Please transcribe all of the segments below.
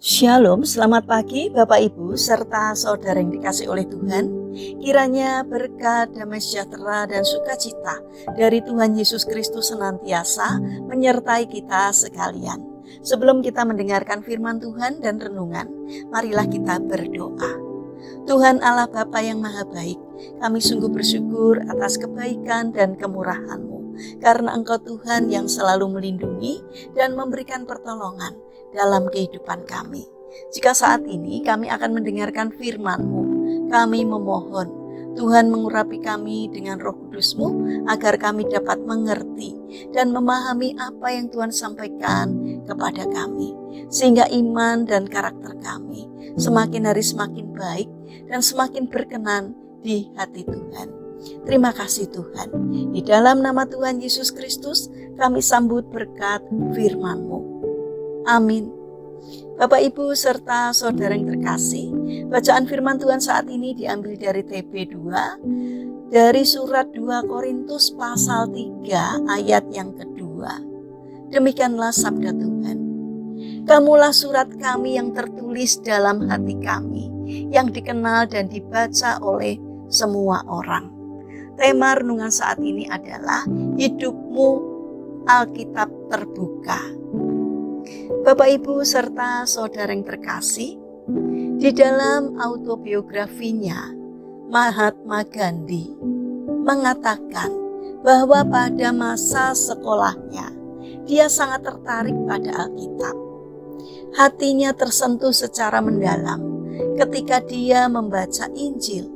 Shalom, selamat pagi Bapak Ibu serta saudara yang dikasih oleh Tuhan. Kiranya berkat, damai sejahtera dan sukacita dari Tuhan Yesus Kristus senantiasa menyertai kita sekalian. Sebelum kita mendengarkan firman Tuhan dan renungan, marilah kita berdoa. Tuhan Allah Bapa yang Maha Baik, kami sungguh bersyukur atas kebaikan dan kemurahan-Mu, karena Engkau Tuhan yang selalu melindungi dan memberikan pertolongan dalam kehidupan kami. Jika saat ini kami akan mendengarkan firman-Mu, kami memohon Tuhan mengurapi kami dengan Roh Kudus-Mu agar kami dapat mengerti dan memahami apa yang Tuhan sampaikan kepada kami, sehingga iman dan karakter kami semakin hari semakin baik dan semakin berkenan di hati Tuhan. Terima kasih Tuhan. Di dalam nama Tuhan Yesus Kristus kami sambut berkat firman-Mu. Amin. Bapak Ibu serta saudara yang terkasih, bacaan firman Tuhan saat ini diambil dari TB2 dari surat 2 Korintus pasal 3 ayat yang kedua. Demikianlah sabda Tuhan. Kamulah surat kami yang tertulis dalam hati kami, yang dikenal dan dibaca oleh semua orang. Tema renungan saat ini adalah hidupmu Alkitab terbuka. Bapak Ibu serta saudara yang terkasih, di dalam autobiografinya Mahatma Gandhi mengatakan bahwa pada masa sekolahnya dia sangat tertarik pada Alkitab. Hatinya tersentuh secara mendalam ketika dia membaca Injil.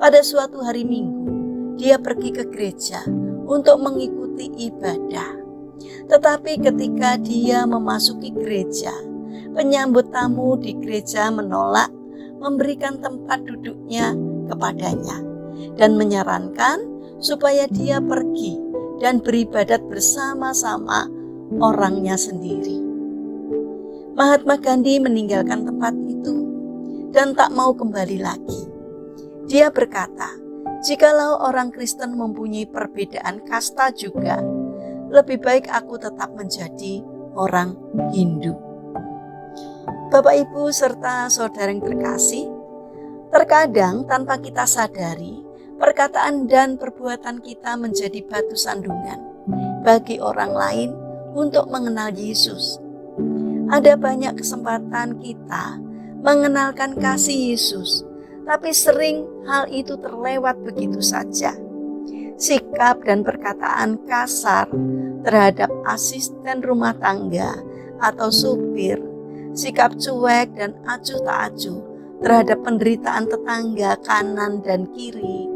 Pada suatu hari Minggu, dia pergi ke gereja untuk mengikuti ibadah. Tetapi ketika dia memasuki gereja, penyambut tamu di gereja menolak memberikan tempat duduknya kepadanya dan menyarankan supaya dia pergi dan beribadat bersama-sama orangnya sendiri. Mahatma Gandhi meninggalkan tempat itu dan tak mau kembali lagi. Dia berkata, jikalau orang Kristen mempunyai perbedaan kasta juga, lebih baik aku tetap menjadi orang Hindu. Bapak Ibu serta saudara yang terkasih, terkadang tanpa kita sadari, perkataan dan perbuatan kita menjadi batu sandungan bagi orang lain untuk mengenal Yesus. Ada banyak kesempatan kita mengenalkan kasih Yesus, tapi sering hal itu terlewat begitu saja. Sikap dan perkataan kasar terhadap asisten rumah tangga atau supir, sikap cuek dan acuh tak acuh terhadap penderitaan tetangga kanan dan kiri.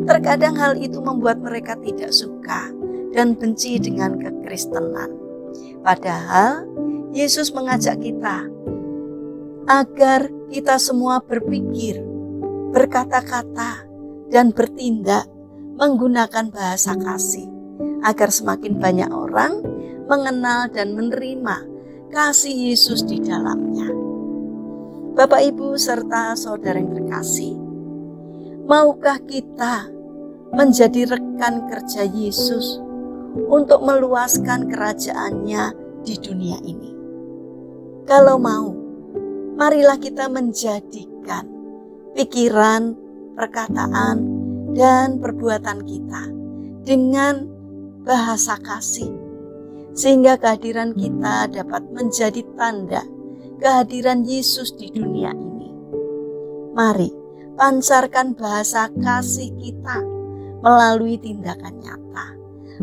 Terkadang hal itu membuat mereka tidak suka dan benci dengan kekristenan. Padahal Yesus mengajak kita agar kita semua berpikir, berkata-kata, dan bertindak menggunakan bahasa kasih, agar semakin banyak orang mengenal dan menerima kasih Yesus di dalamnya. Bapak Ibu serta saudara yang terkasih, maukah kita menjadi rekan kerja Yesus untuk meluaskan kerajaannya di dunia ini? Kalau mau, marilah kita menjadikan pikiran, perkataan, dan perbuatan kita dengan bahasa kasih, sehingga kehadiran kita dapat menjadi tanda kehadiran Yesus di dunia ini. Mari pancarkan bahasa kasih kita melalui tindakan nyata,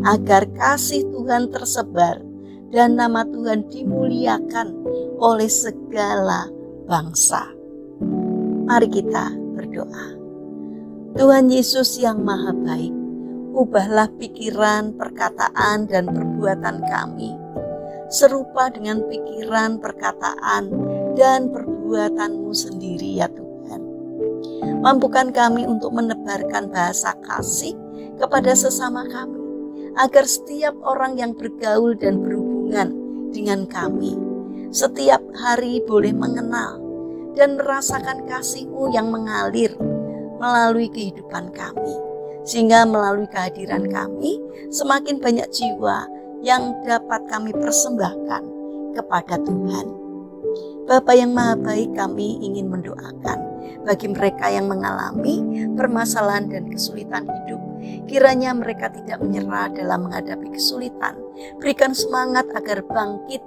agar kasih Tuhan tersebar dan nama Tuhan dimuliakan oleh segala bangsa. Mari kita berdoa. Tuhan Yesus yang Maha Baik, ubahlah pikiran, perkataan, dan perbuatan kami serupa dengan pikiran, perkataan, dan perbuatan-Mu sendiri ya Tuhan. Mampukan kami untuk menebarkan bahasa kasih kepada sesama kami, agar setiap orang yang bergaul dan berhubungan dengan kami setiap hari boleh mengenal dan merasakan kasih-Mu yang mengalir melalui kehidupan kami, sehingga melalui kehadiran kami semakin banyak jiwa yang dapat kami persembahkan kepada Tuhan. Bapa yang Maha Baik, kami ingin mendoakan bagi mereka yang mengalami permasalahan dan kesulitan hidup. Kiranya mereka tidak menyerah dalam menghadapi kesulitan. Berikan semangat agar bangkit.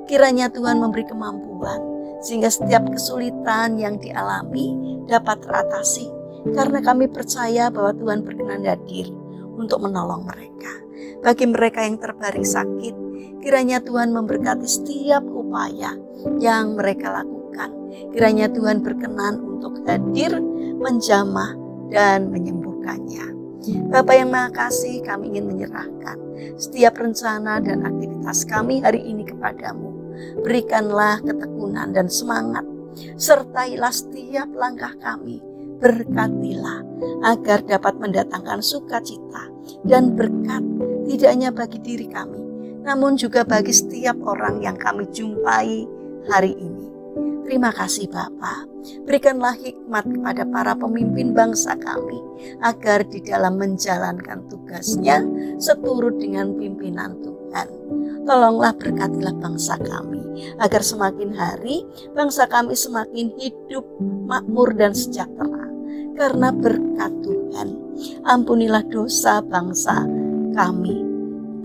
Kiranya Tuhan memberi kemampuan sehingga setiap kesulitan yang dialami dapat teratasi. Karena kami percaya bahwa Tuhan berkenan hadir untuk menolong mereka. Bagi mereka yang terbaring sakit, kiranya Tuhan memberkati setiap upaya yang mereka lakukan. Kiranya Tuhan berkenan untuk hadir, menjamah, dan menyembuhkannya. Bapa yang Maha Kasih, kami ingin menyerahkan setiap rencana dan aktivitas kami hari ini kepadamu. Berikanlah ketekunan dan semangat, sertailah setiap langkah kami. Berkatilah agar dapat mendatangkan sukacita dan berkat, tidak hanya bagi diri kami, namun juga bagi setiap orang yang kami jumpai hari ini. Terima kasih Bapa. Berikanlah hikmat kepada para pemimpin bangsa kami, agar di dalam menjalankan tugasnya seturut dengan pimpinan Tuhan. Tolonglah berkatilah bangsa kami, agar semakin hari bangsa kami semakin hidup, makmur dan sejahtera. Karena berkat Tuhan, ampunilah dosa bangsa kami.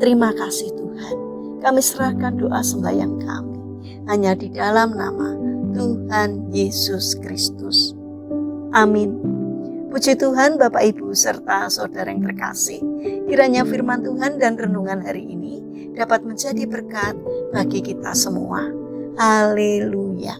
Terima kasih Tuhan. Kami serahkan doa sembahyang kami hanya di dalam nama Tuhan Yesus Kristus. Amin. Puji Tuhan, Bapak Ibu serta saudara yang terkasih. Kiranya firman Tuhan dan renungan hari ini dapat menjadi berkat bagi kita semua. Haleluya.